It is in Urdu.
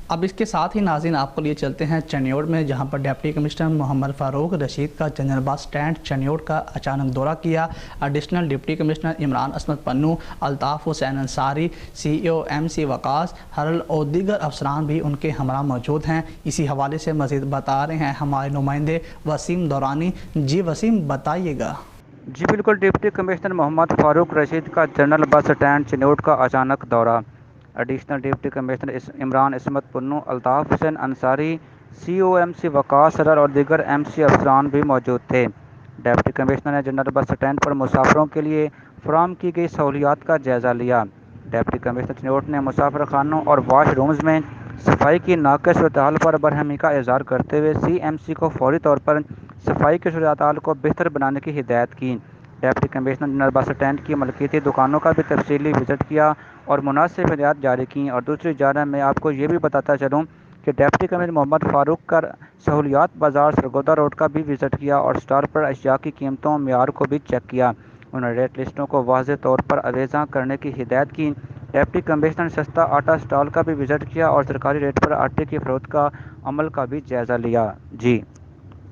اب اس کے ساتھ ہی ناظرین آپ کو لیے چلتے ہیں چنیوڑ میں، جہاں پر ڈپٹی کمشنر محمد فاروق رشید کا جنرل بس سٹینڈ چنیوڑ کا اچانک دورہ کیا۔ ایڈیشنل ڈپٹی کمشنر عمران عصمت پنو، الطاف حسین انصاری، سی او ایم سی وقاص ہرل اور دیگر افسران بھی ان کے ہمراہ موجود ہیں۔ اسی حوالے سے مزید بتا رہے ہیں ہمارے نمائندے وسیم دورانی۔ جی وسیم، بتائیے گا۔ جی بالکل، ڈپٹی کمشنر محمد فاروق رشید کا جنرل بس سٹینڈ چنیوڑ کا اچانک دورہ۔ ایڈیشنل ڈپٹی کمشنر عمران عصمت پنو، الطاف حسین انصاری، سی او ایم سی وقاص سرر اور دیگر ایم سی افسران بھی موجود تھے۔ ڈپٹی کمشنر نے جنرل بس سٹینڈ پر مسافروں کے لیے فراہم کی گئی سہولیات کا جائزہ لیا۔ ڈپٹی کمشنر چنیوڑ نے مسافر خانوں اور واش رومز میں صفائی کی ناقص صورتحال پر برہمی کا اظہار کرتے ہوئے سی ایم سی کو فوری طور پر صفائی کی صورتحال کو بہتر بنانے کی ہدایت کی۔ Deputy commissioner general bus stand کی ملکیتی دکانوں کا بھی تفصیلی وزٹ کیا اور مناسب ہدایات جاری کیں۔ اور دوسری جانب میں آپ کو یہ بھی بتاتا چلوں کہ ڈپٹی کمشنر محمد فاروق کا سہولیات بازار سرگودا روڈ کا بھی وزٹ کیا اور اسٹال پر اشیاء کی قیمتوں معیار کو بھی چیک کیا۔ انہوں نے ریٹ لسٹوں کو واضح طور پر اویزاں کرنے کی ہدایت کی۔ ڈپٹی کمشنر نے سستا آٹا اسٹال کا بھی وزٹ کیا اور سرکاری ریٹ پر آٹے کی فروخت کا عمل کا بھی جائزہ لیا۔ جی